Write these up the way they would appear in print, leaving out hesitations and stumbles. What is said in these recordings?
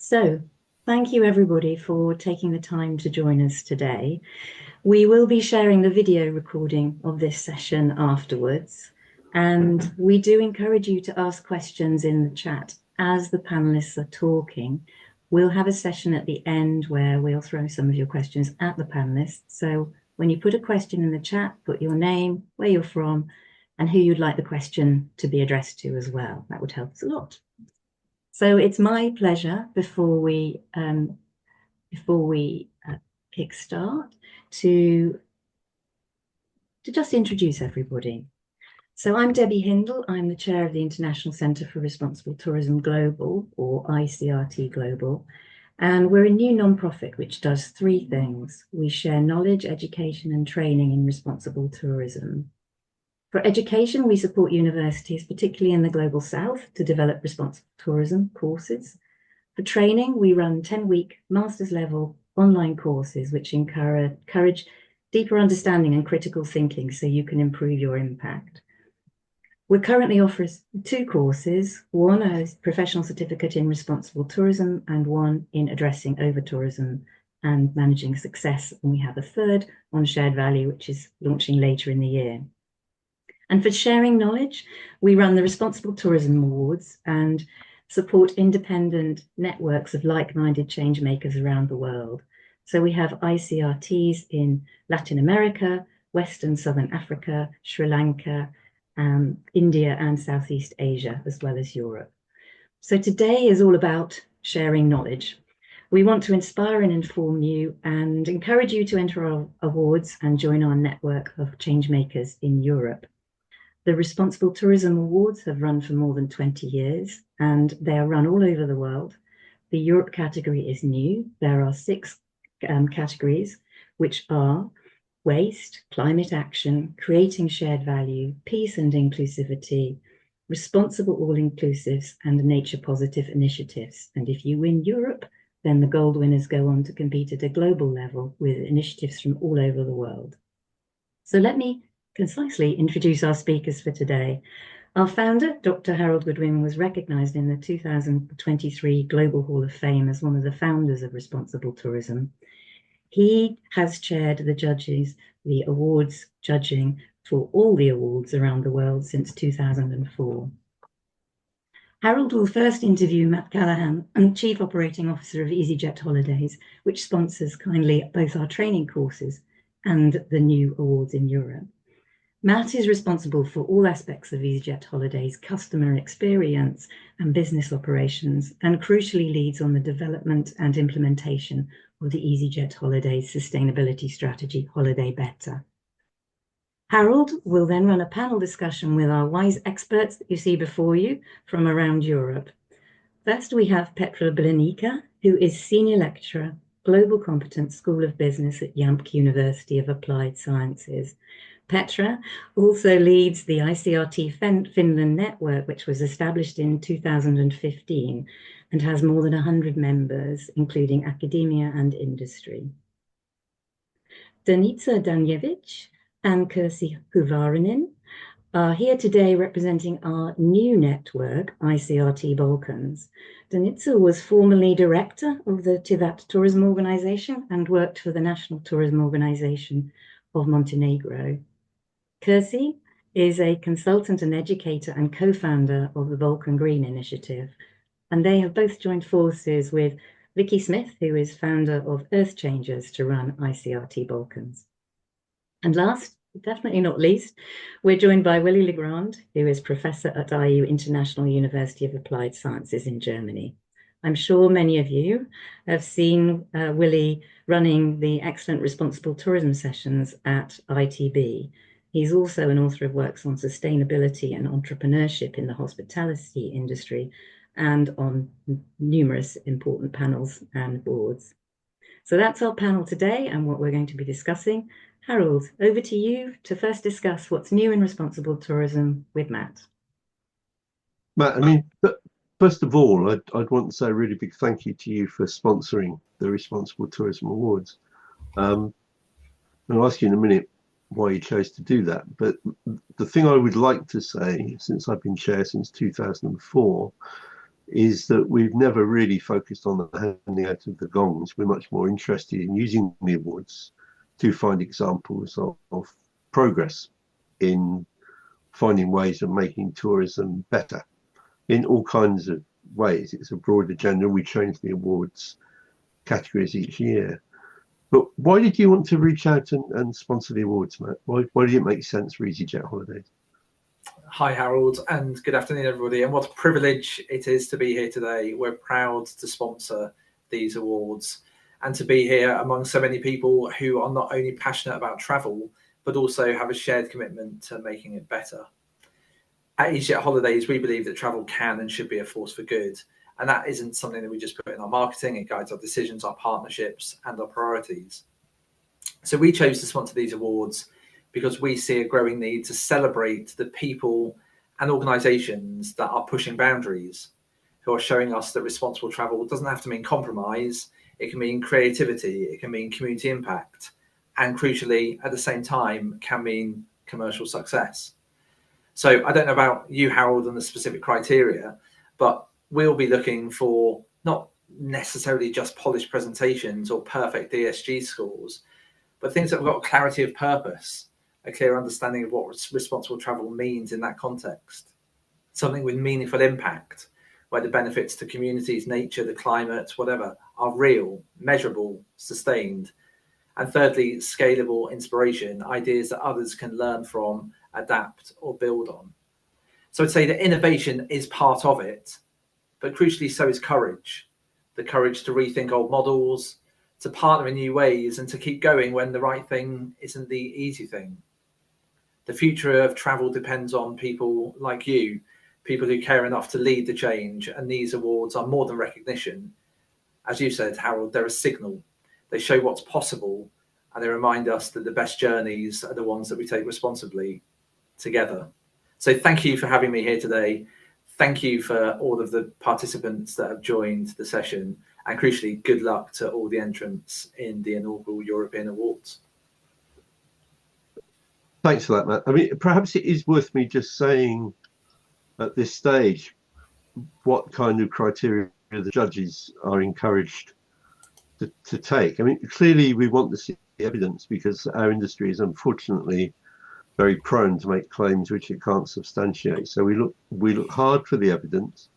So, thank you everybody for taking the time to join us today. We will be sharing the video recording of this session afterwards, and we do encourage you to ask questions in the chat as the panelists are talking. We'll have a session at the end where we'll throw some of your questions at the panelists. So when you put a question in the chat, put your name, where you're from, and who you'd like the question to be addressed to as well. That would help us a lot. So it's my pleasure before we kickstart to just introduce everybody. So I'm Debbie Hindle. I'm the chair of the International Centre for Responsible Tourism Global, or ICRT Global, and we're a new nonprofit which does three things. We share knowledge, education, and training in responsible tourism. For education, we support universities, particularly in the Global South, to develop responsible tourism courses. For training, we run 10-week master's level online courses, which encourage deeper understanding and critical thinking so you can improve your impact. We currently offer two courses, one as professional certificate in responsible tourism and one in addressing over-tourism and managing success. And we have a third on shared value, which is launching later in the year. And for sharing knowledge, we run the Responsible Tourism Awards and support independent networks of like-minded change makers around the world. So we have ICRTs in Latin America, West and Southern Africa, Sri Lanka, India and Southeast Asia, as well as Europe. So today is all about sharing knowledge. We want to inspire and inform you and encourage you to enter our awards and join our network of change makers in Europe. The Responsible Tourism Awards have run for more than 20 years, and they are run all over the world. The Europe category is new. There are 6 categories, which are waste, climate action, creating shared value, peace and inclusivity, responsible all-inclusives, and nature-positive initiatives. And if you win Europe, then the gold winners go on to compete at a global level with initiatives from all over the world. So let me concisely introduce our speakers for today. Our founder, Dr. Harold Goodwin, was recognized in the 2023 Global Hall of Fame as one of the founders of responsible tourism. He has chaired the awards judging for all the awards around the world since 2004. Harold will first interview Matt Callaghan, Chief Operating Officer of easyJet Holidays, which sponsors kindly both our training courses and the new awards in Europe. Matt is responsible for all aspects of easyJet Holidays' customer experience and business operations, and crucially leads on the development and implementation of the easyJet Holidays sustainability strategy, Holiday Better. Harold will then run a panel discussion with our wise experts that you see before you from around Europe. First, we have Petra Blinnikka, who is Senior Lecturer, Global Competence School of Business at Jamk University of Applied Sciences. Petra also leads the ICRT Finland network, which was established in 2015 and has more than 100 members, including academia and industry. Danica Banjevic and Kirsi Hyvaerinen are here today representing our new network, ICRT Balkans. Danica was formerly director of the Tivat Tourism Organization and worked for the National Tourism Organization of Montenegro. Kirsi is a consultant and educator and co-founder of the Balkan Green Initiative, and they have both joined forces with Vicky Smith, who is founder of Earth Changers, to run ICRT Balkans. And last, but definitely not least, we're joined by Willy Legrand, who is professor at IU International University of Applied Sciences in Germany. I'm sure many of you have seen Willy running the excellent responsible tourism sessions at ITB. He's also an author of works on sustainability and entrepreneurship in the hospitality industry and on numerous important panels and boards. So that's our panel today and what we're going to be discussing. Harold, over to you to first discuss what's new in responsible tourism with Matt. Matt, first of all, I'd want to say a really big thank you to you for sponsoring the Responsible Tourism Awards. I'll ask you in a minute why you chose to do that, but the thing I would like to say, since I've been chair since 2004, is that we've never really focused on the handing out of the gongs. We're much more interested in using the awards to find examples of progress in finding ways of making tourism better in all kinds of ways. It's a broad agenda. We change the awards categories each year. But why did you want to reach out and sponsor the awards, Matt? Why did it make sense for easyJet Holidays? Hi, Harold, and good afternoon, everybody. And what a privilege it is to be here today. We're proud to sponsor these awards and to be here among so many people who are not only passionate about travel, but also have a shared commitment to making it better. At easyJet Holidays, we believe that travel can and should be a force for good. And that isn't something that we just put in our marketing. It guides our decisions, our partnerships, and our priorities. So we chose to sponsor these awards because we see a growing need to celebrate the people and organisations that are pushing boundaries, who are showing us that responsible travel doesn't have to mean compromise. It can mean creativity, it can mean community impact, and crucially, at the same time, can mean commercial success. So I don't know about you, Harold, and the specific criteria, but we'll be looking for not necessarily just polished presentations or perfect ESG scores, but things that have got clarity of purpose, a clear understanding of what responsible travel means in that context, something with meaningful impact, where the benefits to communities, nature, the climate, whatever, are real, measurable, sustained. And thirdly, scalable inspiration, ideas that others can learn from, adapt, or build on. So I'd say that innovation is part of it, but crucially so is courage. The courage to rethink old models, to partner in new ways, and to keep going when the right thing isn't the easy thing. The future of travel depends on people like you, people who care enough to lead the change, and these awards are more than recognition. As you said, Harold, they're a signal. They show what's possible, and they remind us that the best journeys are the ones that we take responsibly together. So thank you for having me here today. Thank you for all of the participants that have joined the session, and crucially, good luck to all the entrants in the inaugural European Awards. Thanks for that, Matt. I mean, perhaps it is worth me just saying at this stage what kind of criteria the judges are encouraged to take. I mean, clearly we want to see evidence because our industry is unfortunately very prone to make claims which it can't substantiate. So we look hard for the evidence.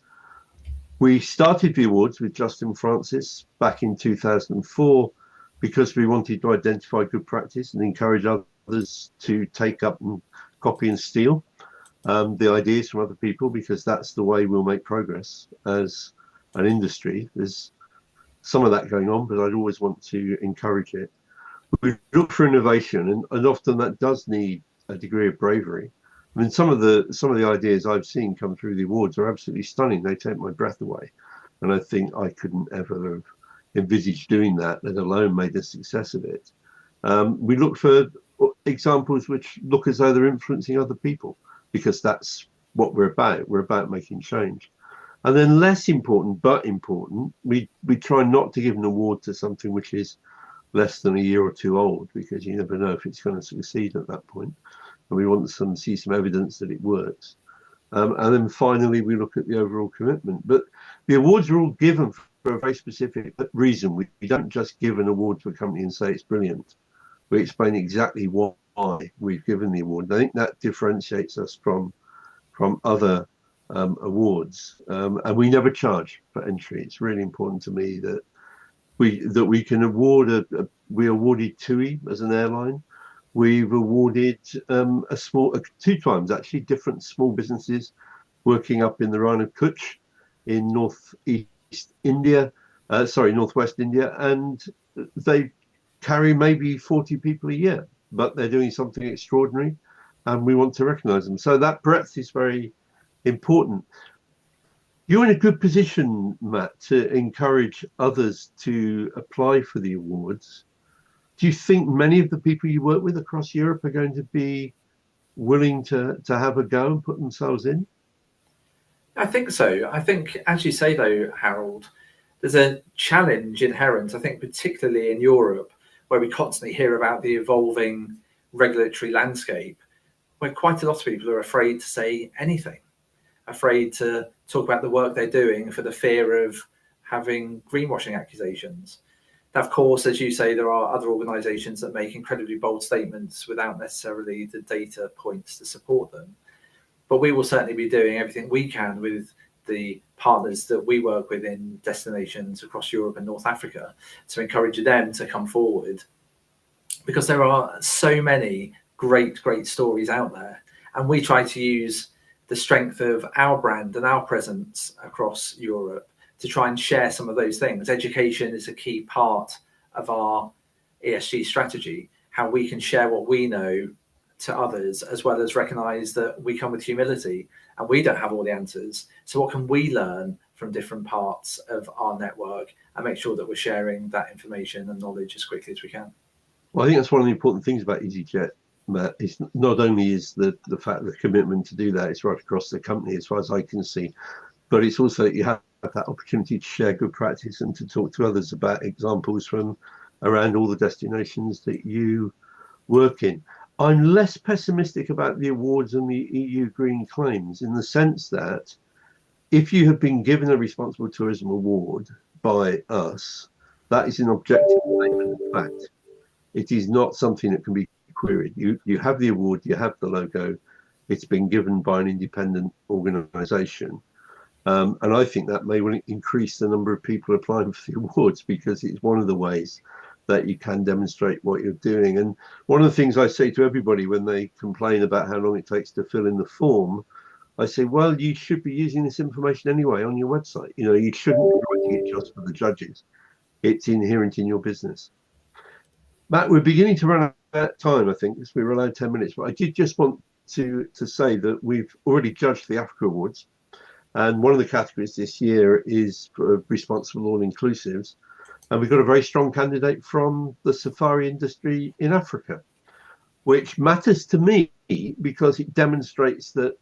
We started the awards with Justin Francis back in 2004 because we wanted to identify good practice and encourage others to take up and copy and steal the ideas from other people, because that's the way we'll make progress as an industry. There's some of that going on, but I'd always want to encourage it. We look for innovation, and often that does need a degree of bravery. I mean, some of the ideas I've seen come through the awards are absolutely stunning. They take my breath away, and I think I couldn't ever have envisaged doing that, let alone made a success of it. We look for examples which look as though they're influencing other people, because that's what we're about. We're about making change. And then less important, but important, we try not to give an award to something which is less than a year or two old, because you never know if it's going to succeed at that point. And we want to see some evidence that it works. And then finally, we look at the overall commitment. But the awards are all given for a very specific reason. We don't just give an award to a company and say it's brilliant. We explain exactly why we've given the award. I think that differentiates us from other awards, and we never charge for entry. It's really important to me that we can award we awarded TUI as an airline. We've awarded two times actually, different small businesses working up in the Rhine of Kutch in northwest India, and they carry maybe 40 people a year, but they're doing something extraordinary, and we want to recognise them. So that breadth is very important. You're in a good position, Matt, to encourage others to apply for the awards. Do you think many of the people you work with across Europe are going to be willing to have a go and put themselves in? I think so. I think, as you say, though, Harold, there's a challenge inherent, I think, particularly in Europe, where we constantly hear about the evolving regulatory landscape, where quite a lot of people are afraid to say anything. afraid to talk about the work they're doing for the fear of having greenwashing accusations. Of course, as you say, there are other organisations that make incredibly bold statements without necessarily the data points to support them. But we will certainly be doing everything we can with the partners that we work with in destinations across Europe and North Africa to encourage them to come forward, because there are so many great stories out there, and we try to use the strength of our brand and our presence across Europe to try and share some of those things. Education is a key part of our ESG strategy, how we can share what we know to others, as well as recognise that we come with humility and we don't have all the answers. So what can we learn from different parts of our network and make sure that we're sharing that information and knowledge as quickly as we can? Well, I think that's one of the important things about easyJet, Matt. It's not only is the fact, the commitment to do that, it's right across the company as far as I can see, but it's also that you have that opportunity to share good practice and to talk to others about examples from around all the destinations that you work in. I'm less pessimistic about the awards and the EU green claims, in the sense that if you have been given a responsible tourism award by us, that is an objective statement of fact. It is not something that can be queried. You have the award, you have the logo, it's been given by an independent organisation. And I think that may well increase the number of people applying for the awards, because it's one of the ways that you can demonstrate what you're doing. And one of the things I say to everybody when they complain about how long it takes to fill in the form, I say, well, you should be using this information anyway on your website. You know, you shouldn't be writing it just for the judges. It's inherent in your business. Matt, we're beginning to run out of time, I think, because we were allowed 10 minutes. But I did just want to say that we've already judged the Africa Awards. And one of the categories this year is for responsible all-inclusives. And we've got a very strong candidate from the safari industry in Africa, which matters to me because it demonstrates that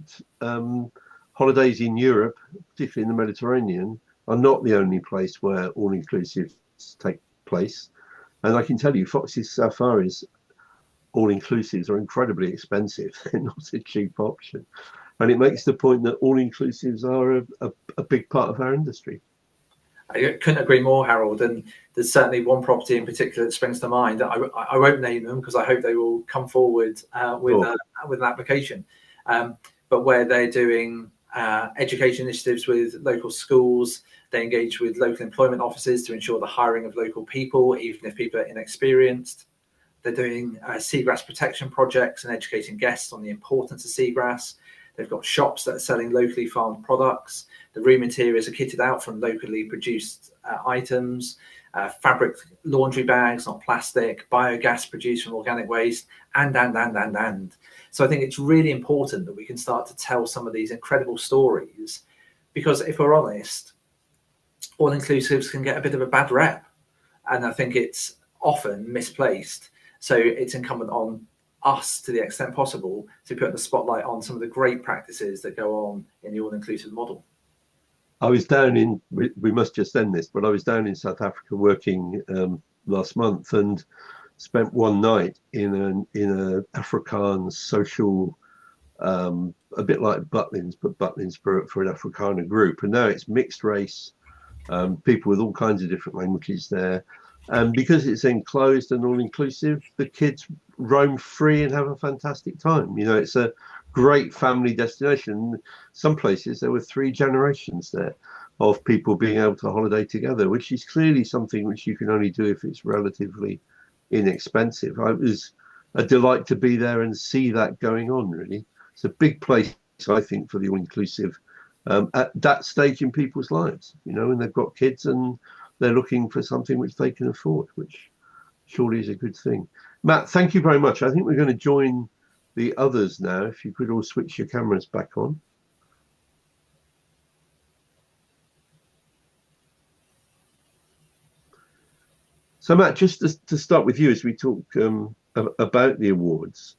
holidays in Europe, particularly in the Mediterranean, are not the only place where all-inclusives take place. And I can tell you, Fox's safaris all-inclusives are incredibly expensive. They're not a cheap option. And it makes the point that all-inclusives are a big part of our industry. I couldn't agree more, Harold. And there's certainly one property in particular that springs to mind. I won't name them because I hope they will come forward with an application. But where they're doing education initiatives with local schools, they engage with local employment offices to ensure the hiring of local people, even if people are inexperienced. They're doing seagrass protection projects and educating guests on the importance of seagrass. They've got shops that are selling locally farmed products. The room interiors are kitted out from locally produced items, fabric laundry bags, not plastic, biogas produced from organic waste, and. So I think it's really important that we can start to tell some of these incredible stories, because if we're honest, all-inclusives can get a bit of a bad rep. And I think it's often misplaced. So it's incumbent on us, to the extent possible, to put the spotlight on some of the great practices that go on in the all-inclusive model. I was down in, we must just end this, but I was down in South Africa working last month and spent one night in an Afrikaans social, a bit like Butlins, but Butlins for an Afrikaner group. And now it's mixed race, people with all kinds of different languages there. And because it's enclosed and all-inclusive, the kids roam free and have a fantastic time. You know, it's a great family destination. Some places there were 3 generations there of people being able to holiday together, which is clearly something which you can only do if it's relatively inexpensive. It was a delight to be there and see that going on, really. It's a big place, I think, for the all-inclusive at that stage in people's lives, you know, and they've got kids and they're looking for something which they can afford, which surely is a good thing. Matt, thank you very much. I think we're going to join the others now. If you could all switch your cameras back on. So Matt, just to start with you as we talk about the awards,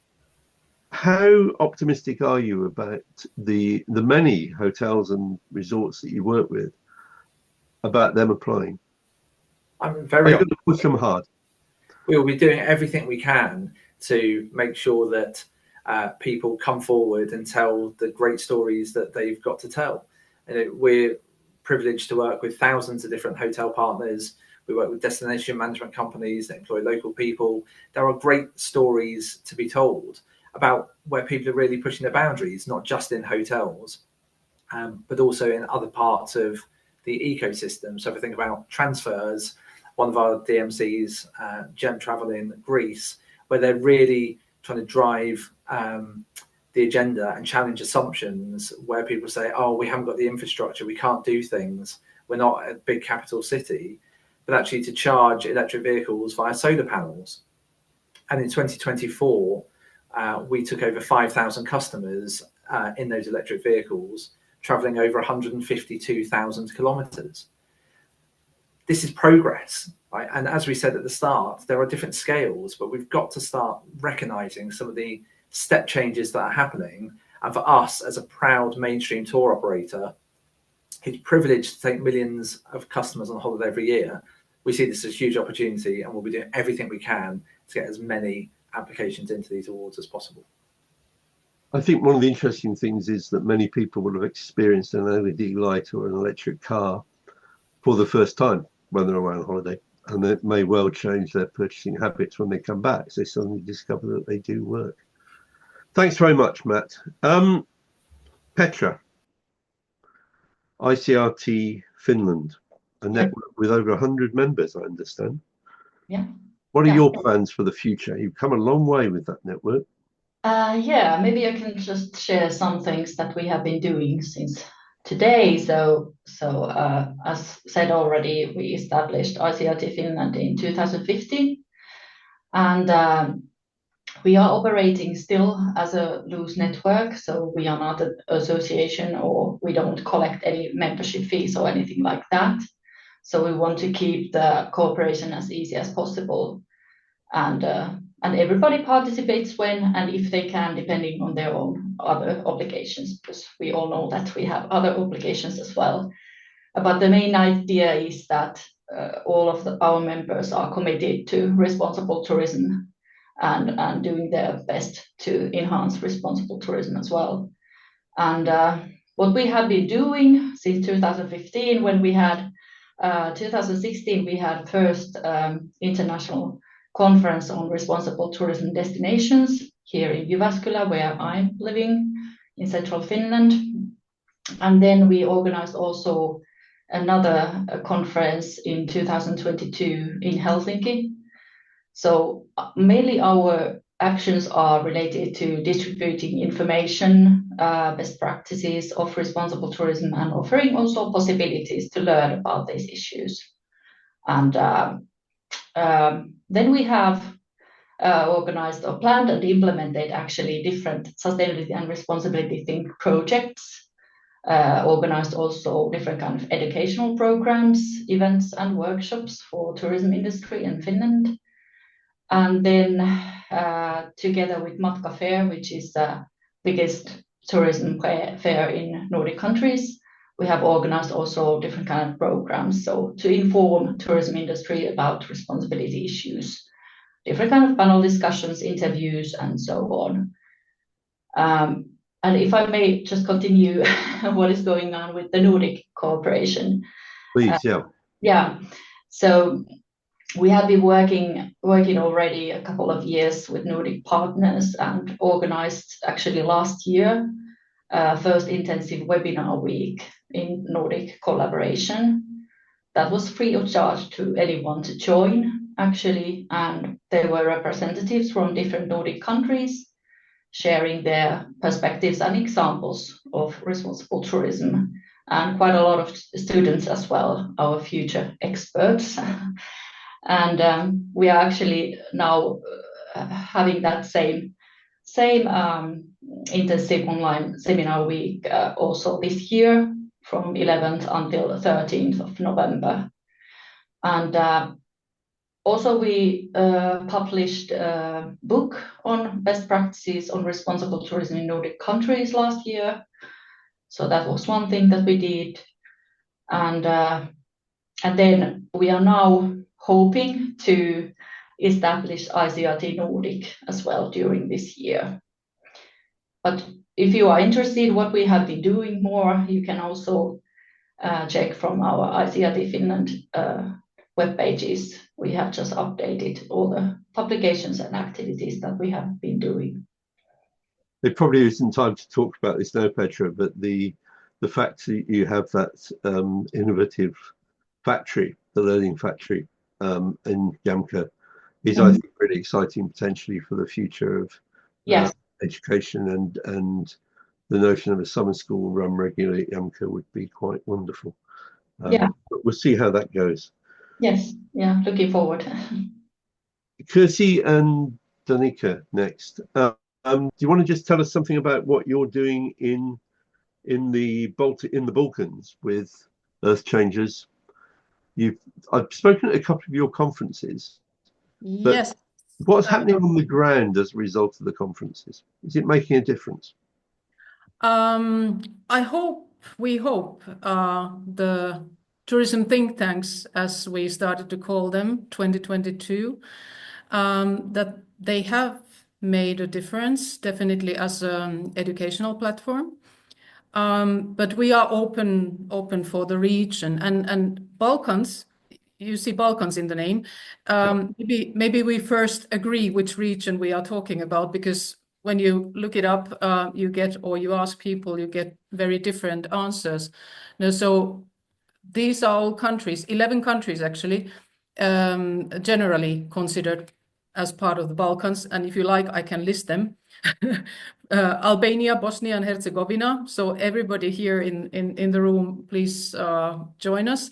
how optimistic are you about the many hotels and resorts that you work with, about them applying? I'm very going to push them hard. We will be doing everything we can to make sure that people come forward and tell the great stories that they've got to tell. And we're privileged to work with thousands of different hotel partners. We work with destination management companies that employ local people. There are great stories to be told about where people are really pushing their boundaries, not just in hotels, but also in other parts of the ecosystem. So if we think about transfers, one of our DMCs, Jamk Travel in Greece, where they're really trying to drive the agenda and challenge assumptions where people say, oh, we haven't got the infrastructure, we can't do things, we're not a big capital city, but actually to charge electric vehicles via solar panels. And in 2024, we took over 5,000 customers in those electric vehicles, traveling over 152,000 kilometers. This is progress, right? And as we said at the start, there are different scales, but we've got to start recognizing some of the step changes that are happening. And for us, as a proud mainstream tour operator who's privileged to take millions of customers on holiday every year, we see this as a huge opportunity, and we'll be doing everything we can to get as many applications into these awards as possible. I think one of the interesting things is that many people will have experienced an LED light or an electric car for the first time when they're away on holiday, and it may well change their purchasing habits when they come back, so they suddenly discover that they do work. Thanks very much, Matt. Petra, ICRT Finland, a network with over 100 members, I understand. Yeah. What are your plans for the future? You've come a long way with that network. Yeah, maybe I can just share some things that we have been doing since today. So as said already, we established ICRT Finland in 2015, and we are operating still as a loose network. So we are not an association, or we don't collect any membership fees or anything like that. So we want to keep the cooperation as easy as possible, and everybody participates when and if they can, depending on their own other obligations, because we all know that we have other obligations as well. But the main idea is that all of our members are committed to responsible tourism and doing their best to enhance responsible tourism as well. And what we have been doing since 2015, when we had 2016, we had first international conference on responsible tourism destinations here in Jyväskylä, where I'm living in central Finland. And then we organized also another conference in 2022 in Helsinki. So mainly our actions are related to distributing information, best practices of responsible tourism, and offering also possibilities to learn about these issues. And then we have organized or planned and implemented actually different sustainability and responsibility think projects, organized also different kind of educational programs, events and workshops for tourism industry in Finland. And then together with Matka Fair, which is the biggest tourism fair in Nordic countries, we have organized also different kind of programs. So to inform tourism industry about responsibility issues, different kind of panel discussions, interviews, and so on. And if I may just continue what is going on with the Nordic cooperation. Please, yeah. Yeah. So we have been working already a couple of years with Nordic partners and organized actually last year first intensive webinar week in Nordic collaboration. That was free of charge to anyone to join actually, and there were representatives from different Nordic countries sharing their perspectives and examples of responsible tourism, and quite a lot of students as well, our future experts. And we are actually now having that same intensive online seminar week also this year from 11th until 13th of November. And also we published a book on best practices on responsible tourism in Nordic countries last year. So that was one thing that we did. And then we are now hoping to establish ICRT Nordic as well during this year. But if you are interested what we have been doing more, you can also check from our ICRT Finland web pages. We have just updated all the publications and activities that we have been doing. There probably isn't time to talk about this now, Petra, but the fact that you have that innovative factory, the learning factory in Jamk, is, I think, really exciting potentially for the future of education, and the notion of a summer school run regularly at Jamk would be quite wonderful. But we'll see how that goes. Yes, yeah, looking forward. Kirsi and Danica next. Do you want to just tell us something about what you're doing in the Balkans with Earth Changers? I've spoken at a couple of your conferences. Yes. What's happening on the ground as a result of the conferences? Is it making a difference? We hope the tourism think tanks, as we started to call them, 2022, that they have made a difference, definitely as an educational platform. But we are open for the region, and Balkans. You see Balkans in the name. Maybe we first agree which region we are talking about, because when you look it up, you ask people, you get very different answers. Now, so these are all countries, 11 countries actually, generally considered as part of the Balkans. And if you like, I can list them. Albania, Bosnia and Herzegovina. So everybody here in the room, please join us.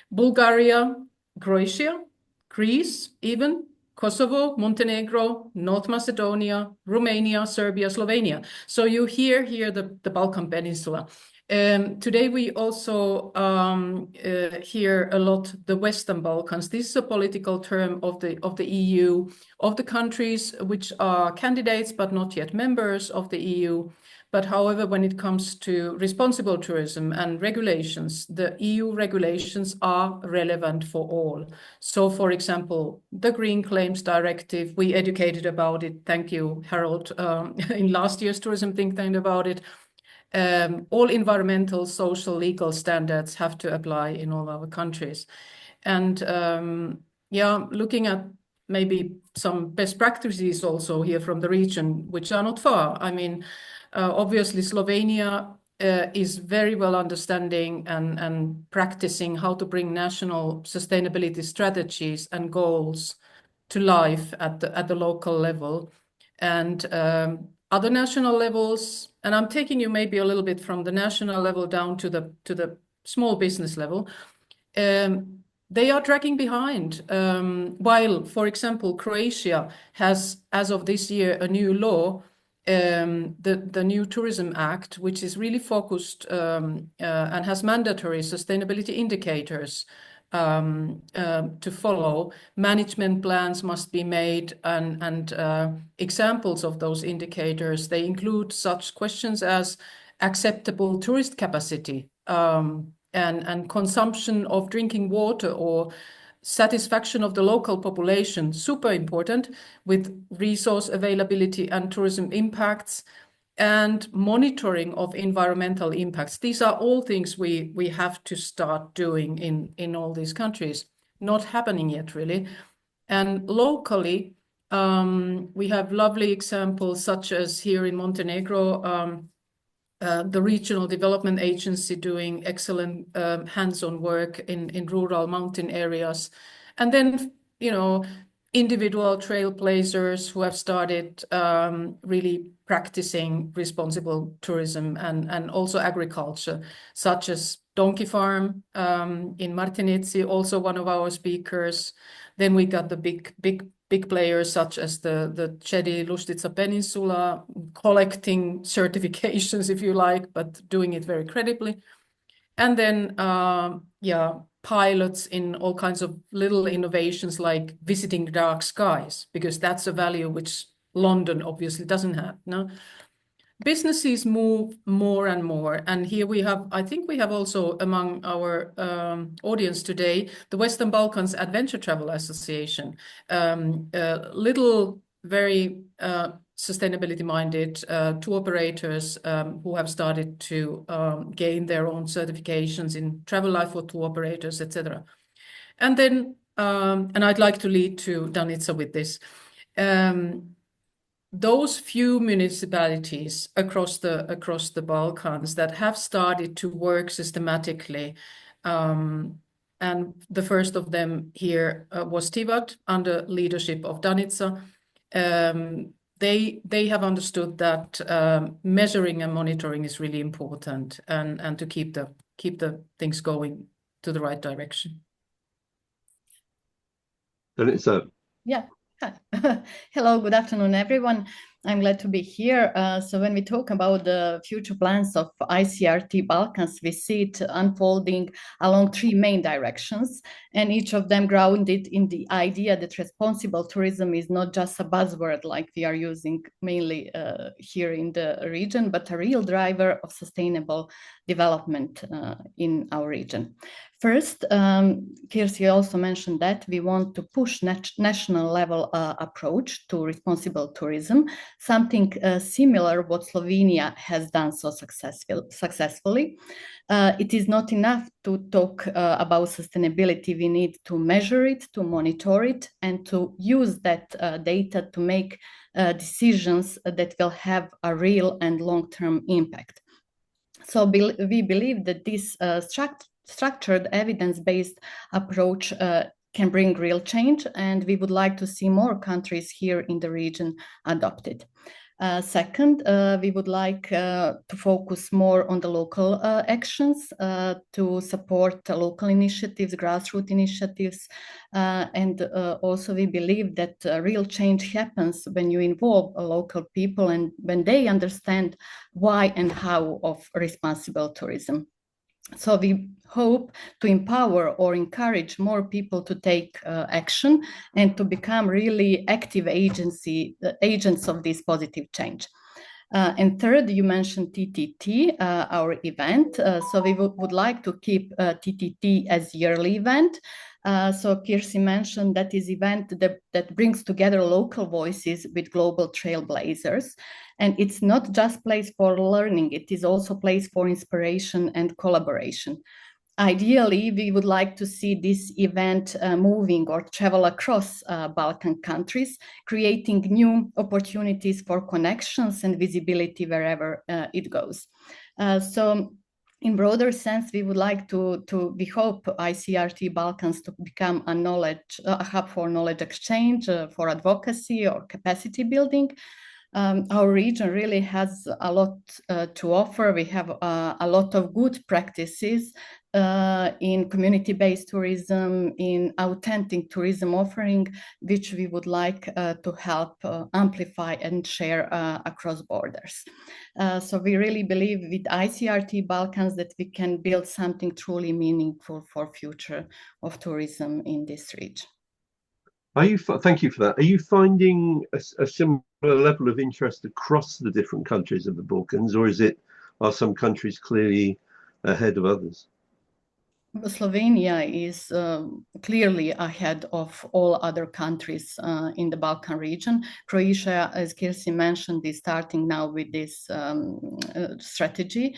Bulgaria, Croatia, Greece, even Kosovo, Montenegro, North Macedonia, Romania, Serbia, Slovenia. So you hear here the Balkan Peninsula. Today we also hear a lot the Western Balkans. This is a political term of the EU, of the countries which are candidates but not yet members of the EU. But however, when it comes to responsible tourism and regulations, the EU regulations are relevant for all. So, for example, the Green Claims Directive, we educated about it. Thank you, Harold, in last year's Tourism Think Tank about it. All environmental, social, legal standards have to apply in all our countries. And looking at maybe some best practices also here from the region, which are not far. I mean, obviously Slovenia is very well understanding and practicing how to bring national sustainability strategies and goals to life at the local level. And other national levels, and I'm taking you maybe a little bit from the national level down to the small business level, they are dragging behind. While, for example, Croatia has, as of this year, a new law, the new Tourism Act, which is really focused and has mandatory sustainability indicators to follow. Management plans must be made, and examples of those indicators, they include such questions as acceptable tourist capacity and consumption of drinking water, or satisfaction of the local population, super important, with resource availability and tourism impacts, and monitoring of environmental impacts. These are all things we have to start doing in all these countries. Not happening yet, really. And locally, we have lovely examples, such as here in Montenegro, the Regional Development Agency doing excellent hands-on work in rural mountain areas. And then, individual trailblazers who have started really practicing responsible tourism and also agriculture, such as Donkey Farm in Martinezzi, also one of our speakers. Then we got the big players such as the Chedi Lustica Peninsula, collecting certifications, if you like, but doing it very credibly. And then, pilots in all kinds of little innovations like visiting dark skies, because that's a value which London obviously doesn't have. No, businesses move more and more. And here I think we have also among our audience today, the Western Balkans Adventure Travel Association, little very sustainability-minded tour operators who have started to gain their own certifications in travel life for tour operators, etc. And then, and I'd like to lead to Danica with this. Those few municipalities across the Balkans that have started to work systematically, and the first of them here was Tivat under leadership of Danica. They have understood that measuring and monitoring is really important, and to keep the things going to the right direction. Danica. Yeah. Hello, good afternoon, everyone. I'm glad to be here. So when we talk about the future plans of ICRT Balkans, we see it unfolding along three main directions, and each of them grounded in the idea that responsible tourism is not just a buzzword like we are using mainly here in the region, but a real driver of sustainable development in our region. First, Kirsi also mentioned that we want to push national level approach to responsible tourism, something similar what Slovenia has done so successfully. It is not enough to talk about sustainability. We need to measure it, to monitor it, and to use that data to make decisions that will have a real and long-term impact. So we believe that this structured evidence-based approach can bring real change, and we would like to see more countries here in the region adopt it. Second, we would like to focus more on the local actions to support local initiatives, grassroots initiatives, and also we believe that real change happens when you involve local people and when they understand why and how of responsible tourism. So we hope to empower or encourage more people to take action and to become really active agents of this positive change. And third, you mentioned TTT, our event. So we would like to keep TTT as yearly event. So Kirsi mentioned that is event that brings together local voices with global trailblazers. And it's not just place for learning, it is also place for inspiration and collaboration. Ideally, we would like to see this event moving or travel across Balkan countries, creating new opportunities for connections and visibility wherever it goes. So in broader sense, we would like we hope ICRT Balkans to become a hub for knowledge exchange, for advocacy or capacity building. Our region really has a lot to offer. We have a lot of good practices in community-based tourism, in authentic tourism offering, which we would like to help amplify and share across borders. So we really believe with ICRT Balkans that we can build something truly meaningful for future of tourism in this region. Thank you for that. Are you finding a similar level of interest across the different countries of the Balkans, or are some countries clearly ahead of others? Slovenia is clearly ahead of all other countries in the Balkan region. Croatia, as Kirsi mentioned, is starting now with this strategy.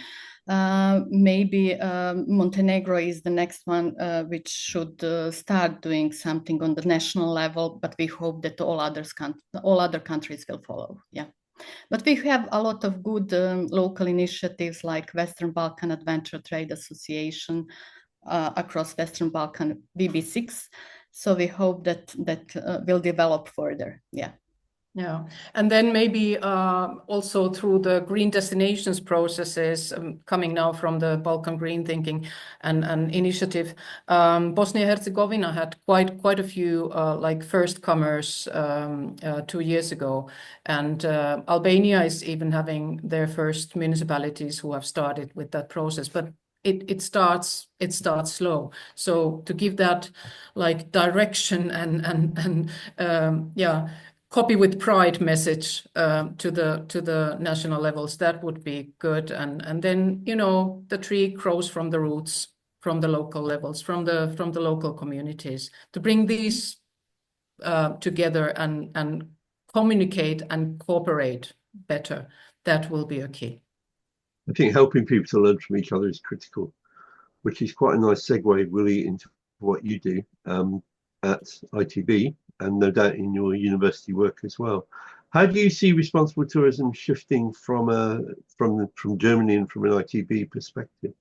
Maybe Montenegro is the next one which should start doing something on the national level, but we hope that all other countries will follow. Yeah. But we have a lot of good local initiatives like Western Balkan Adventure Trade Association across Western Balkan, VB6. So we hope that will develop further. Yeah. Yeah, and then maybe also through the green destinations processes coming now from the Balkan Green Thinking and initiative, Bosnia-Herzegovina had quite a few like first comers 2 years ago, and Albania is even having their first municipalities who have started with that process, but it starts slow. So to give that like direction and copy with pride message to the national levels, that would be good. And then, you know, the tree grows from the roots, from the local levels, from the local communities, to bring these together and communicate and cooperate better. That will be a key. I think helping people to learn from each other is critical, which is quite a nice segue, Willie, into what you do at ITB, and no doubt in your university work as well. How do you see responsible tourism shifting from Germany and from an ITB perspective?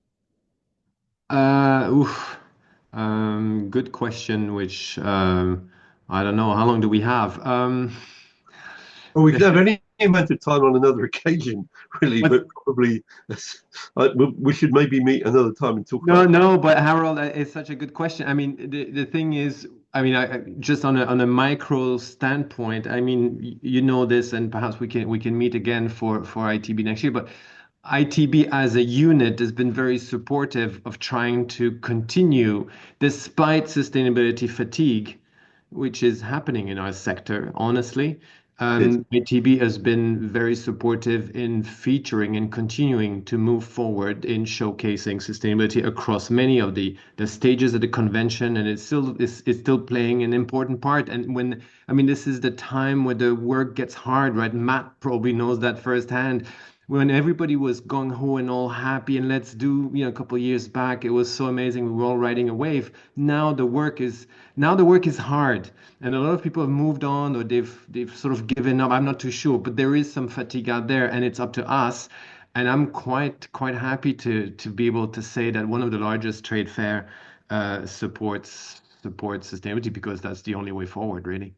Good question, which I don't know. How long do we have? Well, we can have any amount of time on another occasion, really, but probably we should maybe meet another time and talk about it. No, but Harold, it's such a good question. I mean, the thing is, I mean, just on a micro standpoint, I mean, you know this, and perhaps we can meet again for ITB next year, but ITB as a unit has been very supportive of trying to continue despite sustainability fatigue, which is happening in our sector, honestly. ITB has been very supportive in featuring and continuing to move forward in showcasing sustainability across many of the stages of the convention, and it's still playing an important part. And when, I mean, this is the time where the work gets hard, right? Matt probably knows that firsthand. When everybody was gung-ho and all happy and let's do, a couple of years back, it was so amazing. We were all riding a wave. Now the work is hard, and a lot of people have moved on, or they've sort of given up. I'm not too sure, but there is some fatigue out there, and it's up to us. And I'm quite happy to be able to say that one of the largest trade fair supports sustainability, because that's the only way forward, really.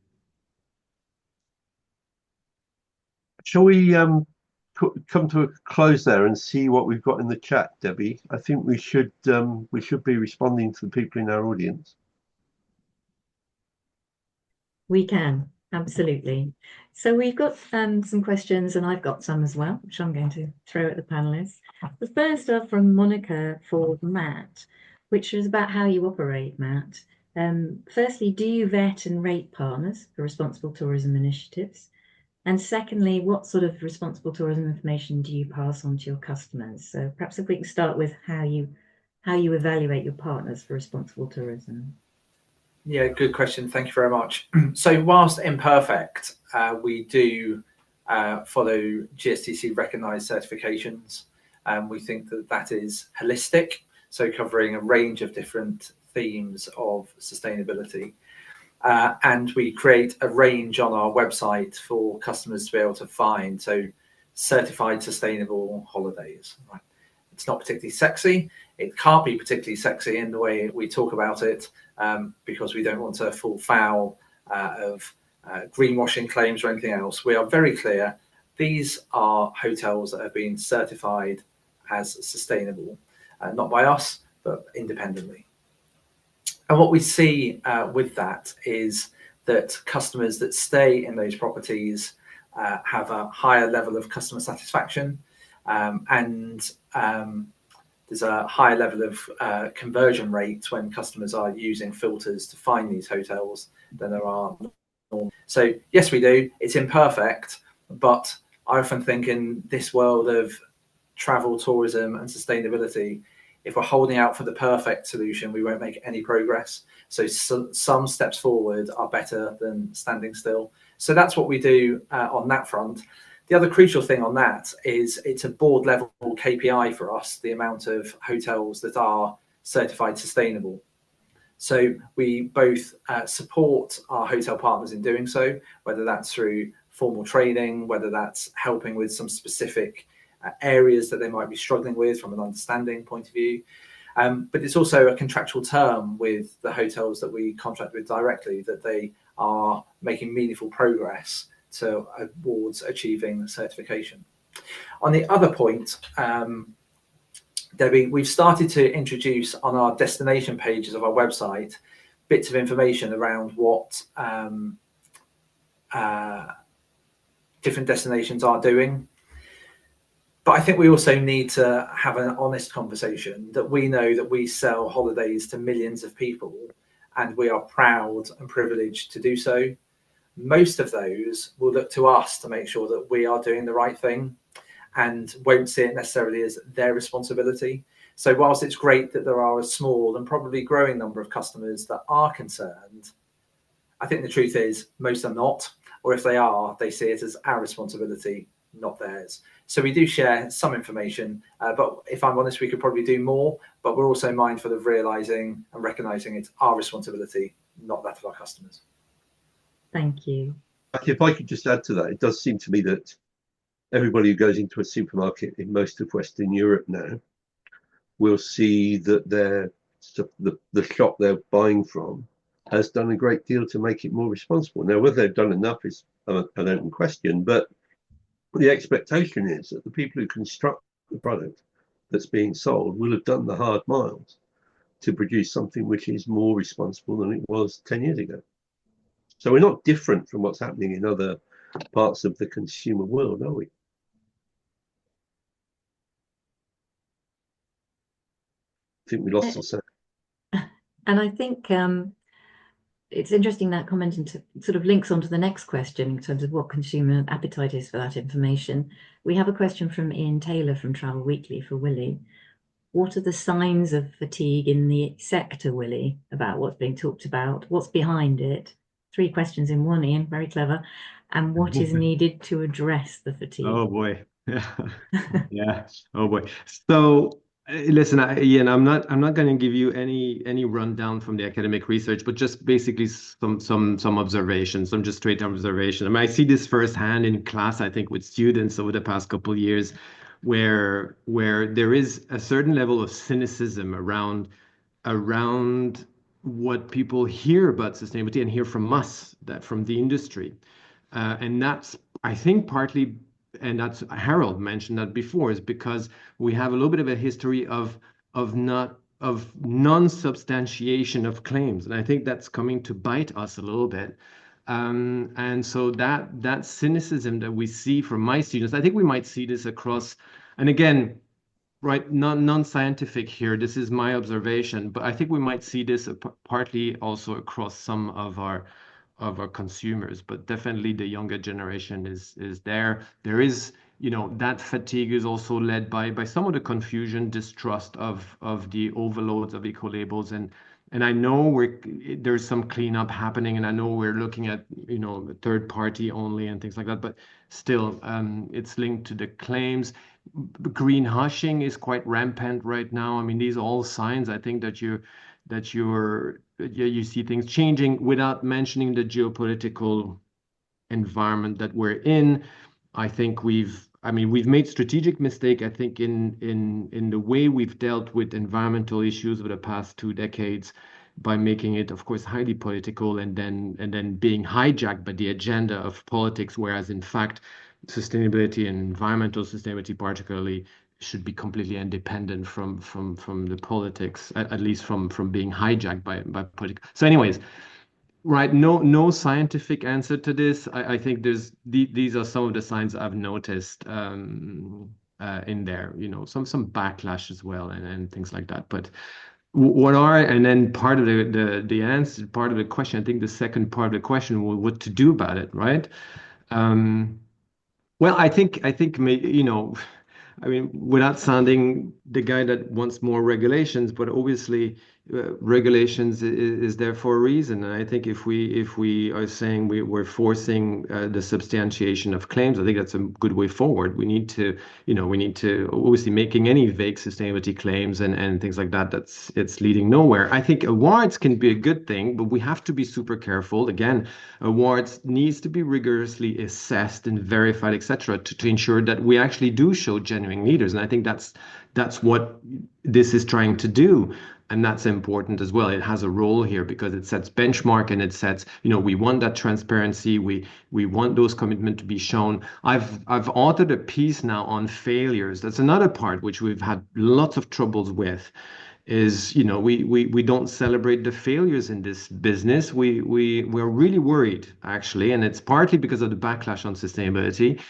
Shall we come to a close there and see what we've got in the chat, Debbie? I think we should be responding to the people in our audience. We can, absolutely. So we've got some questions, and I've got some as well, which I'm going to throw at the panelists. The first are from Monica for Matt, which is about how you operate, Matt. Firstly, do you vet and rate partners for responsible tourism initiatives? And secondly, what sort of responsible tourism information do you pass on to your customers? So perhaps if we can start with how you evaluate your partners for responsible tourism. Yeah, good question. Thank you very much. So whilst imperfect, we do follow GSTC recognised certifications. We think that is holistic, so covering a range of different themes of sustainability. And we create a range on our website for customers to be able to find. So certified sustainable holidays. Right? It's not particularly sexy. It can't be particularly sexy in the way we talk about it, because we don't want to fall foul of greenwashing claims or anything else. We are very clear. These are hotels that have been certified as sustainable, not by us, but independently. And what we see with that is that customers that stay in those properties have a higher level of customer satisfaction, and there's a higher level of conversion rates when customers are using filters to find these hotels than there are normal. So yes, we do. It's imperfect, but I often think in this world of travel, tourism, and sustainability, if we're holding out for the perfect solution, we won't make any progress. So some steps forward are better than standing still. So that's what we do on that front. The other crucial thing on that is it's a board level KPI for us, the amount of hotels that are certified sustainable. So we both support our hotel partners in doing so, whether that's through formal training, whether that's helping with some specific areas that they might be struggling with from an understanding point of view. But it's also a contractual term with the hotels that we contract with directly, that they are making meaningful progress towards achieving certification. On the other point, Debbie, we've started to introduce on our destination pages of our website bits of information around what different destinations are doing. But I think we also need to have an honest conversation that we know that we sell holidays to millions of people, and we are proud and privileged to do so. Most of those will look to us to make sure that we are doing the right thing and won't see it necessarily as their responsibility. So whilst it's great that there are a small and probably growing number of customers that are concerned, I think the truth is most are not. or if they are, they see it as our responsibility, not theirs. So we do share some information, but if I'm honest, we could probably do more, but we're also mindful of realising and recognising it's our responsibility, not that of our customers. Thank you. If I could just add to that, it does seem to me that everybody who goes into a supermarket in most of Western Europe now will see that the shop they're buying from has done a great deal to make it more responsible. Now, whether they've done enough is an open question, but the expectation is that the people who construct the product that's being sold will have done the hard miles to produce something which is more responsible than it was 10 years ago. So we're not different from what's happening in other parts of the consumer world, are we? I think we lost the sound. And I think it's interesting that comment sort of links onto the next question in terms of what consumer appetite is for that information. We have a question from Ian Taylor from Travel Weekly for Willie. What are the signs of fatigue in the sector, Willie, about what's being talked about? What's behind it? 3 questions in one, Ian, very clever. And what is needed to address the fatigue? Oh boy. Yeah. Oh boy. So listen, Ian, I'm not going to give you any rundown from the academic research, but just basically some observations, some just straight observation. I mean, I see this firsthand in class, I think, with students over the past couple of years, where there is a certain level of cynicism around what people hear about sustainability and hear from us, that from the industry, and that's, I think, partly. And that's Harold mentioned that before, is because we have a little bit of a history of non-substantiation of claims, and I think that's coming to bite us a little bit. And so that cynicism that we see from my students, I think we might see this across. And again, right, non-scientific here. This is my observation, but I think we might see this partly also across some of our consumers, but definitely the younger generation is there. There is, that fatigue is also led by some of the confusion, distrust of the overloads of eco labels, and I know there's some cleanup happening, and I know we're looking at third party only and things like that, but still, it's linked to the claims. Greenwashing is quite rampant right now. I mean, these are all signs, I think, that you see things changing, without mentioning the geopolitical environment that we're in. I think we've made strategic mistake, I think, in the way we've dealt with environmental issues over the past 2 decades, by making it, of course, highly political, and then being hijacked by the agenda of politics, whereas in fact sustainability and environmental sustainability particularly should be completely independent from the politics, at least from being hijacked by politics. So anyways, right, no scientific answer to this. I think these are some of the signs I've noticed in there, some backlash as well, and things like that. But and then part of the answer, part of the question, I think the second part of the question was what to do about it, right? Well, I think without sounding the guy that wants more regulations, but obviously regulations is there for a reason. And I think if we are saying we're forcing the substantiation of claims, I think that's a good way forward. We need to obviously, making any vague sustainability claims and things like that, it's leading nowhere. I think awards can be a good thing, but we have to be super careful. Again, awards needs to be rigorously assessed and verified, etc., to ensure that we actually do show genuine leaders. And I think that's what this is trying to do. And that's important as well. It has a role here because it sets benchmark, and it sets, we want that transparency. We want those commitments to be shown. I've authored a piece now on failures. That's another part which we've had lots of troubles with, is, we don't celebrate the failures in this business. We're really worried, actually, and it's partly because of the backlash on sustainability.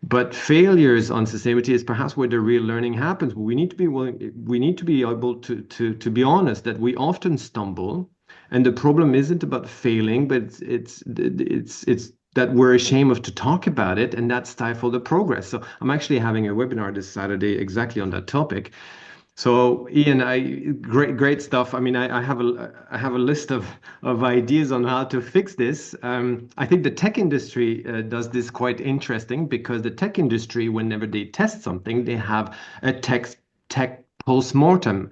But failures on sustainability is perhaps where the real learning happens. We need to be willing, we need to be able to be honest that we often stumble, and the problem isn't about failing, but it's that we're ashamed to talk about it, and that stifles the progress. So I'm actually having a webinar this Saturday exactly on that topic. So Ian, great stuff. I mean, I have a list of ideas on how to fix this. I think the tech industry does this quite interesting because the tech industry, whenever they test something, they have a tech post-mortem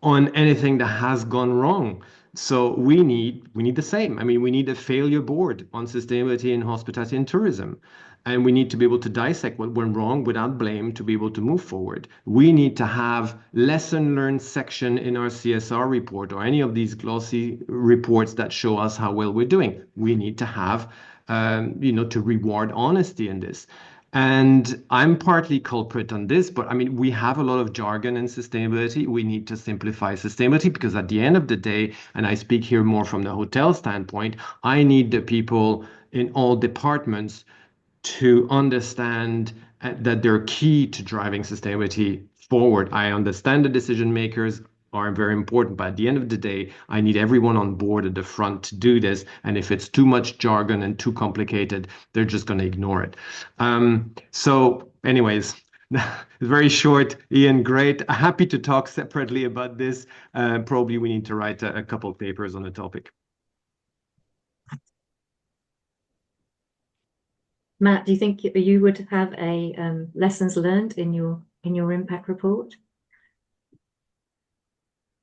on anything that has gone wrong. So we need the same. I mean, we need a failure board on sustainability in hospitality and tourism. And we need to be able to dissect what went wrong without blame to be able to move forward. We need to have lesson learned section in our CSR report or any of these glossy reports that show us how well we're doing. We need to have, to reward honesty in this. And I'm partly culprit on this, but I mean, we have a lot of jargon in sustainability. We need to simplify sustainability because at the end of the day, and I speak here more from the hotel standpoint, I need the people in all departments to understand that they're key to driving sustainability forward. I understand the decision makers are very important, but at the end of the day, I need everyone on board at the front to do this. And if it's too much jargon and too complicated, they're just going to ignore it. So anyways, very short, Ian, great. Happy to talk separately about this. Probably we need to write a couple of papers on the topic. Matt, do you think you would have a lessons learned in your impact report?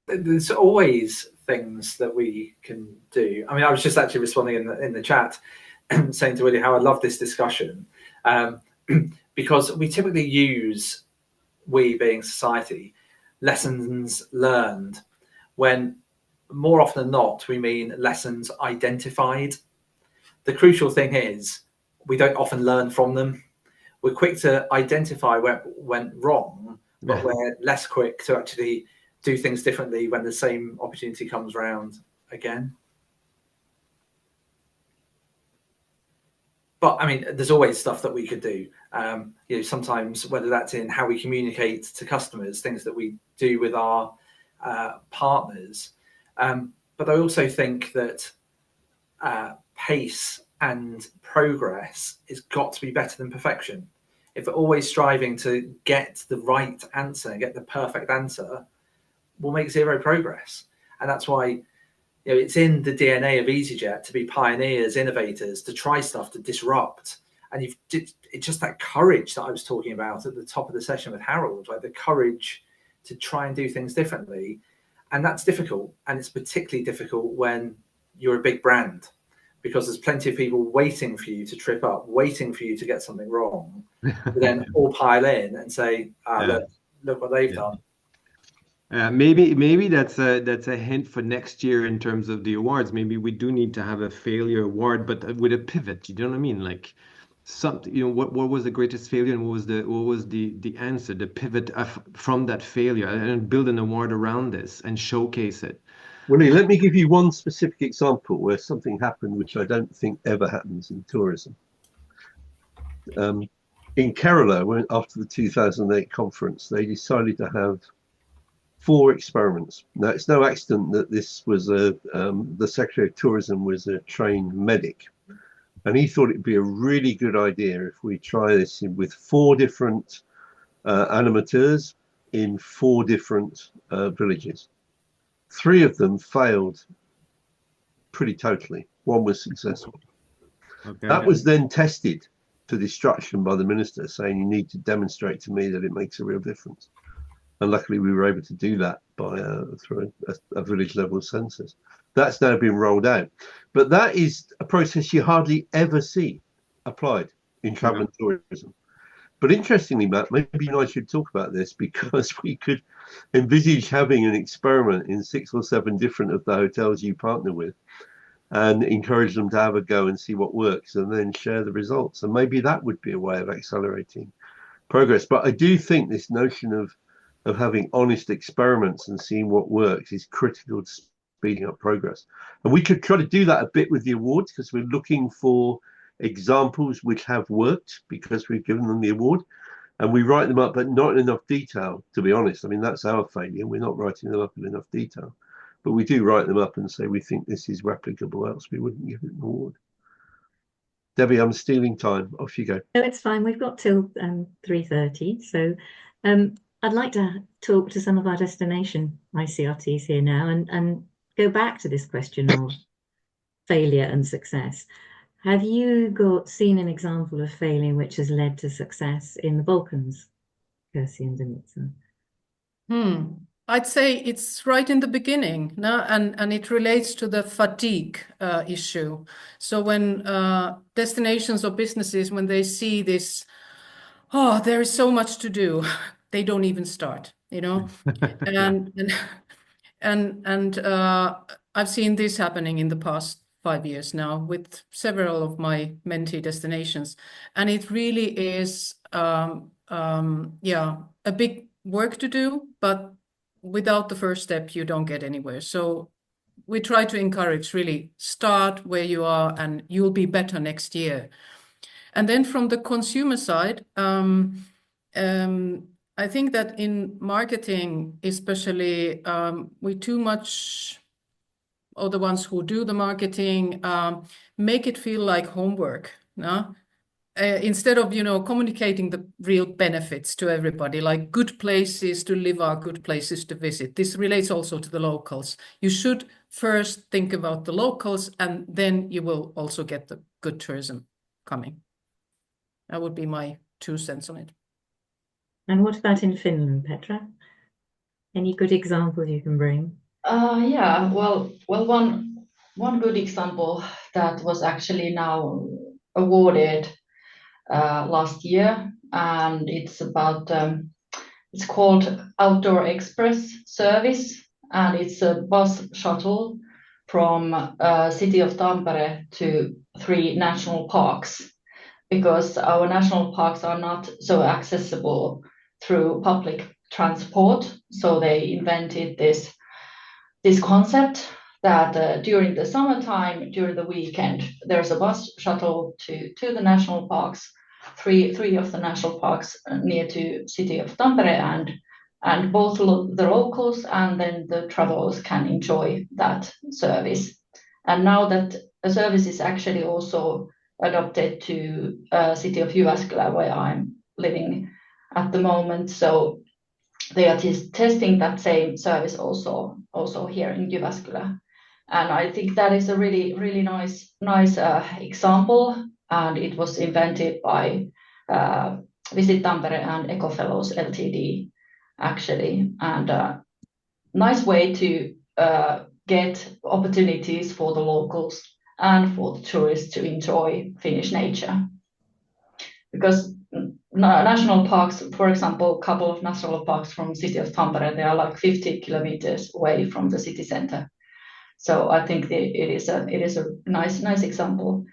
There's always things that we can do. I mean, I was just actually responding in the chat saying to Willie how I love this discussion because we typically use, we being society, lessons learned when more often than not we mean lessons identified. The crucial thing is we don't often learn from them. We're quick to identify what went wrong, but we're less quick to actually do things differently when the same opportunity comes around again. But I mean, there's always stuff that we could do. Sometimes whether that's in how we communicate to customers, things that we do with our partners. But I also think that pace and progress has got to be better than perfection. If we're always striving to get the right answer, get the perfect answer, we'll make zero progress. And that's why it's in the DNA of easyJet to be pioneers, innovators, to try stuff, to disrupt. And it's just that courage that I was talking about at the top of the session with Harold, like the courage to try and do things differently. And that's difficult. And it's particularly difficult when you're a big brand, because there's plenty of people waiting for you to trip up, waiting for you to get something wrong, then all pile in and say, look what they've done. Maybe that's a hint for next year in terms of the awards. Maybe we do need to have a failure award, but with a pivot. You know what I mean? Like something. What was the greatest failure, and what was the answer? The pivot from that failure, and build an award around this and showcase it. Willie, let me give you one specific example where something happened which I don't think ever happens in tourism. In Kerala, after the 2008 conference, they decided to have 4 experiments. Now, it's no accident that this was the Secretary of Tourism was a trained medic. And he thought it'd be a really good idea if we try this with 4 different animateurs in 4 different villages. 3 of them failed pretty totally. 1 was successful. Okay. That was then tested to destruction by the minister, saying you need to demonstrate to me that it makes a real difference. And luckily we were able to do that by through a village level census. That's now been rolled out. But that is a process you hardly ever see applied in travel and tourism. But interestingly, Matt, maybe you and I should talk about this, because we could envisage having an experiment in 6 or 7 different of the hotels you partner with and encourage them to have a go and see what works and then share the results. And maybe that would be a way of accelerating progress. But I do think this notion of having honest experiments and seeing what works is critical to speeding up progress. And we could try to do that a bit with the awards, because we're looking for examples which have worked because we've given them the award, and we write them up, but not in enough detail, to be honest. I mean, that's our failure. We're not writing them up in enough detail, but we do write them up and say we think this is replicable, else we wouldn't give it an award. Debbie, I'm stealing time. Off you go. No, it's fine. We've got till 3:30. So I'd like to talk to some of our destination ICRTs here now and go back to this question of failure and success. Have you seen an example of failure which has led to success in the Balkans, Kirsi and Danica? I'd say it's right in the beginning, no? And it relates to the fatigue issue. So when destinations or businesses, when they see this, oh, there is so much to do, they don't even start, you know? And I've seen this happening in the past 5 years now with several of my mentee destinations, and it really is a big work to do, but without the first step you don't get anywhere. So we try to encourage, really start where you are and you'll be better next year. And then from the consumer side, I think that in marketing, especially, we too much, or the ones who do the marketing, make it feel like homework, no? Instead of, communicating the real benefits to everybody, like good places to live are good places to visit. This relates also to the locals. You should first think about the locals, and then you will also get the good tourism coming. That would be my 2 cents on it. And what about in Finland, Petra? Any good examples you can bring? Well, one good example that was actually now awarded last year, and it's called Outdoor Express Service, and it's a bus shuttle from city of Tampere to 3 national parks, because our national parks are not so accessible through public transport. So they invented this concept that during the summertime, during the weekend, there's a bus shuttle to the national parks, three of the national parks near to city of Tampere, and both the locals and then the travelers can enjoy that service. And now that a service is actually also adopted to city of Jyväskylä, where I'm living at the moment. So they are testing that same service also here in Jyväskylä. And I think that is a really, really nice example. And it was invented by Visit Tampere and Eco Fellows Ltd, actually. And nice way to get opportunities for the locals and for the tourists to enjoy Finnish nature. Because national parks, for example, a couple of national parks from the city of Tampere, they are like 50 kilometers away from the city center. So I think it is a nice example.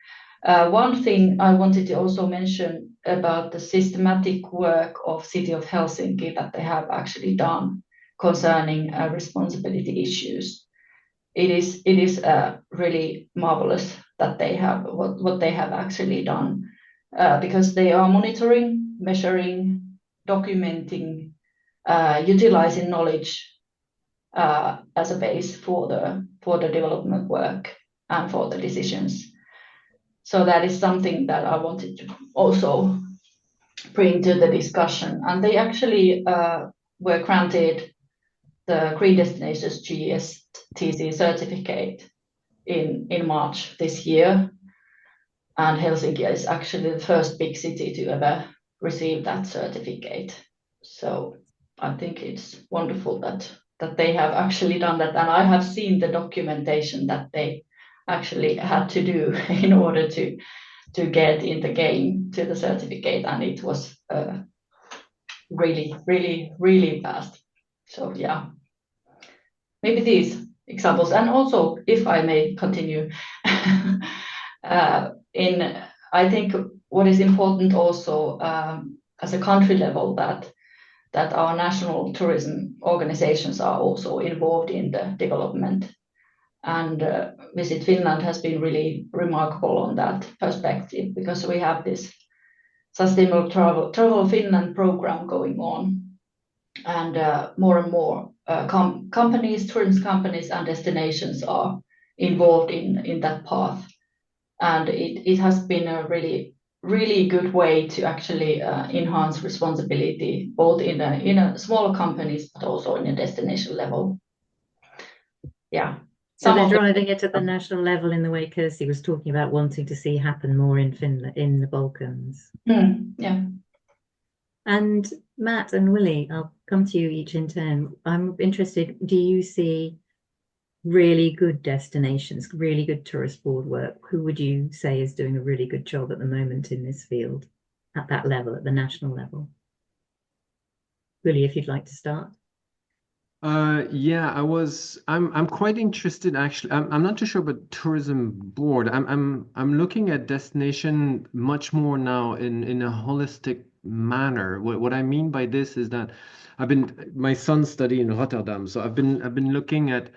One thing I wanted to also mention about the systematic work of city of Helsinki that they have actually done concerning responsibility issues. It is really marvelous that they have what they have actually done, because they are monitoring, measuring, documenting, utilizing knowledge as a base for the development work and for the decisions. So that is something that I wanted to also bring to the discussion. And they actually were granted the Green Destinations GSTC certificate in March this year. And Helsinki is actually the first big city to ever receive that certificate. So I think it's wonderful that they have actually done that. And I have seen the documentation that they actually had to do in order to get in the game to the certificate. And it was really, really, really fast. So yeah, maybe these examples. And also, if I may continue, I think what is important also as a country level that our national tourism organizations are also involved in the development. And Visit Finland has been really remarkable on that perspective, because we have this Sustainable Travel Finland program going on. And more and more companies, tourism companies and destinations are involved in that path. And it has been a really really good way to actually enhance responsibility, both in a smaller companies, but also in a destination level. Yeah. So they're driving it at the national level in the way Kirsi was talking about, wanting to see happen more in Finland, in the Balkans. Yeah. And Matt and Willie, I'll come to you each in turn. I'm interested, do you see really good destinations, really good tourist board work? Who would you say is doing a really good job at the moment in this field, at that level, at the national level? Willie, if you'd like to start. Yeah, I'm quite interested actually. I'm not too sure about tourism board. I'm looking at destination much more now in a holistic manner. What I mean by this is that my son study in Rotterdam, so I've been looking at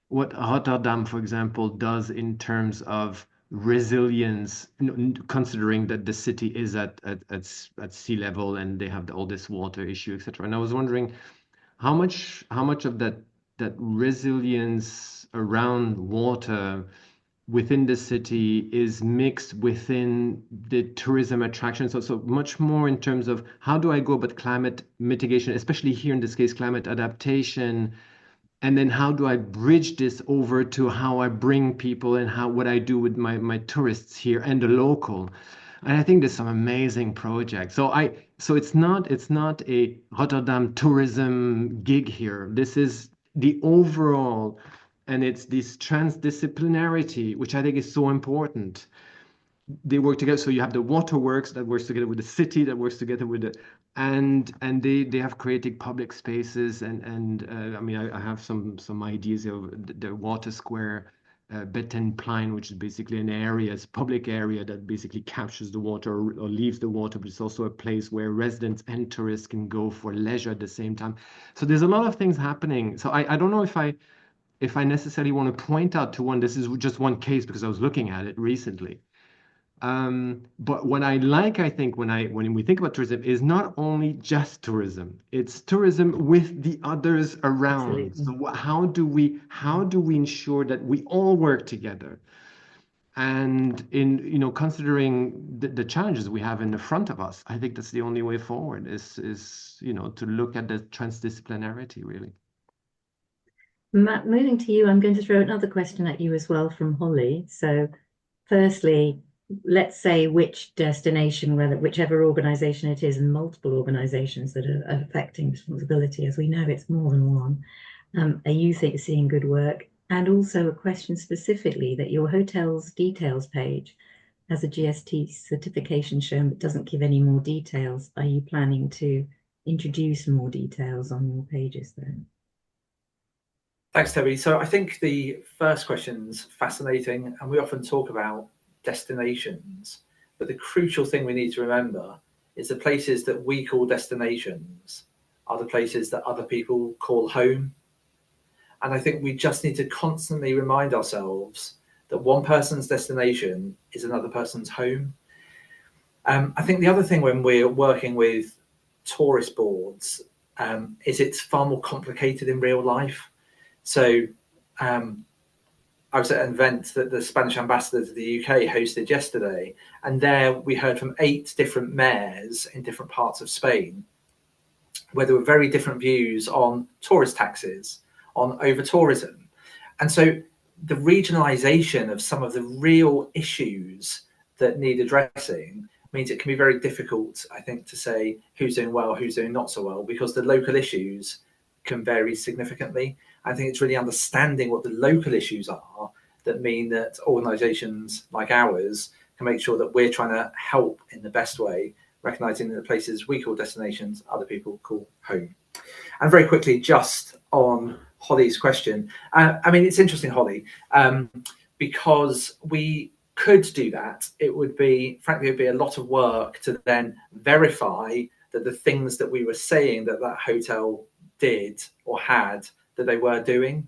what Rotterdam, for example, does in terms of resilience, considering that the city is at sea level and they have all this water issue, etc. And I was wondering how much of that resilience around water within the city is mixed within the tourism attractions. So much more in terms of how do I go about climate mitigation, especially here in this case, climate adaptation, and then how do I bridge this over to how I bring people and what I do with my tourists here and the local. And I think there's some amazing projects. So it's not a Rotterdam tourism gig here. This is the overall, and it's this transdisciplinarity, which I think is so important. They work together. So you have the waterworks that works together with the city, that works together with the, and they have created public spaces and I mean I have some ideas of the water square. Bettenplein, which is basically an area, it's a public area that basically captures the water or leaves the water, but it's also a place where residents and tourists can go for leisure at the same time. So there's a lot of things happening. So I don't know if I necessarily want to point out to one. This is just one case because I was looking at it recently. But what I like, I think, when we think about tourism, is not only just tourism; it's tourism with the others around. Absolutely. So how do we ensure that we all work together? And in considering the challenges we have in the front of us, I think that's the only way forward is to look at the transdisciplinarity really. Matt, moving to you, I'm going to throw another question at you as well from Holly. So firstly, let's say which destination, whichever organization it is, and multiple organizations that are affecting responsibility, as we know it's more than one, are you seeing good work? And also a question specifically that your hotel's details page has a GST certification shown but doesn't give any more details. Are you planning to introduce more details on your pages then? Thanks, Debbie. So I think the first question's fascinating, and we often talk about destinations, but the crucial thing we need to remember is the places that we call destinations are the places that other people call home. And I think we just need to constantly remind ourselves that one person's destination is another person's home. I think the other thing when we're working with tourist boards is it's far more complicated in real life. So I was at an event that the Spanish ambassador to the UK hosted yesterday, and there we heard from 8 different mayors in different parts of Spain, where there were very different views on tourist taxes, on over-tourism. And so the regionalisation of some of the real issues that need addressing means it can be very difficult, I think, to say who's doing well, who's doing not so well, because the local issues can vary significantly. I think it's really understanding what the local issues are that mean that organisations like ours can make sure that we're trying to help in the best way, recognising that the places we call destinations, other people call home. And very quickly, just on Holly's question, I mean, it's interesting, Holly, because we could do that. It would be, frankly, it would be a lot of work to then verify that the things that we were saying that hotel did or had, that they were doing.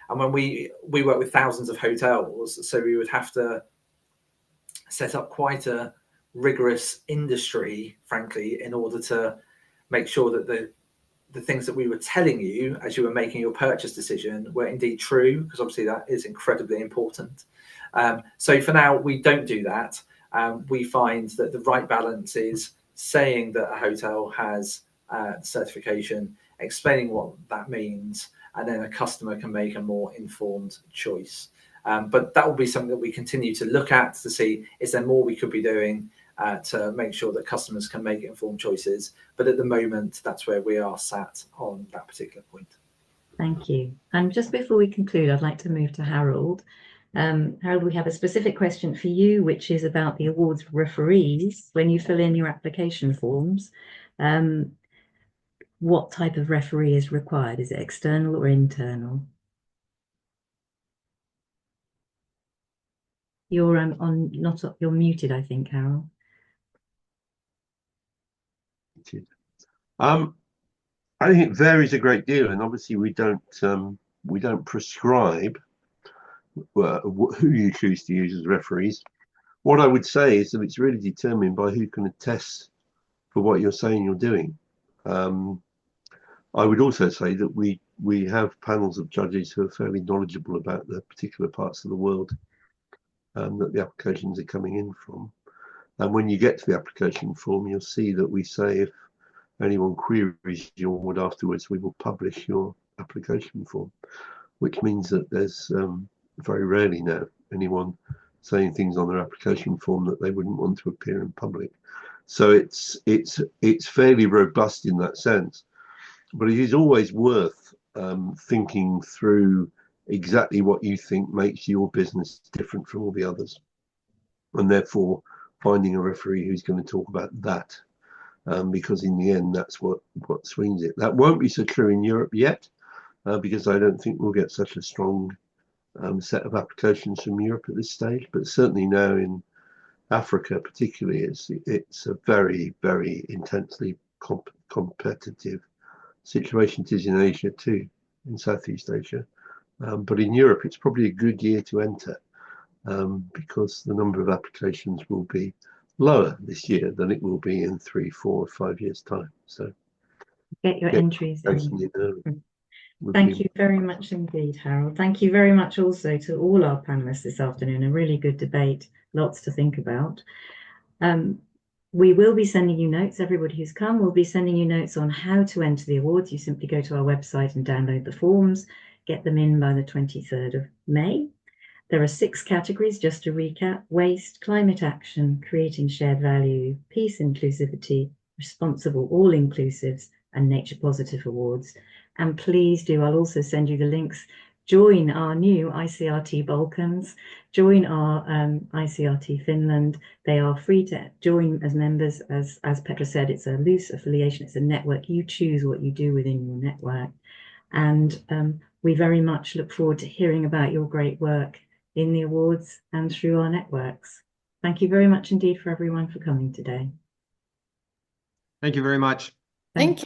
And when we work with thousands of hotels, so we would have to set up quite a rigorous industry, frankly, in order to make sure that the things that we were telling you as you were making your purchase decision were indeed true, because obviously that is incredibly important. So for now, we don't do that. we find that the right balance is saying that a hotel has certification, explaining what that means, and then a customer can make a more informed choice. But that will be something that we continue to look at to see, is there more we could be doing to make sure that customers can make informed choices. But at the moment, that's where we are sat on that particular point. Thank you. And just before we conclude, I'd like to move to Harold. Harold, we have a specific question for you, which is about the awards referees. When you fill in your application forms, what type of referee is required? Is it external or internal? You're you're muted, I think, Harold. I think it varies a great deal, and obviously we don't prescribe who you choose to use as referees. What I would say is that it's really determined by who can attest for what you're saying you're doing. I would also say that we have panels of judges who are fairly knowledgeable about the particular parts of the world that the applications are coming in from. And when you get to the application form, you'll see that we say if anyone queries your award afterwards, we will publish your application form, which means that there's very rarely now anyone saying things on their application form that they wouldn't want to appear in public. So it's fairly robust in that sense, but it is always worth thinking through exactly what you think makes your business different from all the others, and therefore finding a referee who's going to talk about that, because in the end that's what swings it. That won't be so true in Europe yet, because I don't think we'll get such a strong set of applications from Europe at this stage, but certainly now in Africa particularly, it's a very, very intensely competitive situation. It is in Asia too, in Southeast Asia, but in Europe it's probably a good year to enter, because the number of applications will be lower this year than it will be in 3, 4, 5 years time. So get your entries in. Early. Thank you very much indeed, Harold. Thank you very much also to all our panelists this afternoon. A really good debate, lots to think about. We will be sending you notes. Everybody who's come will be sending you notes on how to enter the awards. You simply go to our website and download the forms, get them in by the 23rd of May. There are 6 categories, just to recap: waste, climate action, creating shared value, peace, inclusivity, responsible all-inclusives, and nature positive awards. And please do, I'll also send you the links. Join our new ICRT Balkans, join our ICRT Finland. They are free to join as members. As Petra said, it's a loose affiliation, it's a network. You choose what you do within your network. And we very much look forward to hearing about your great work in the awards and through our networks. Thank you very much indeed for everyone for coming today. Thank you very much. Thank you.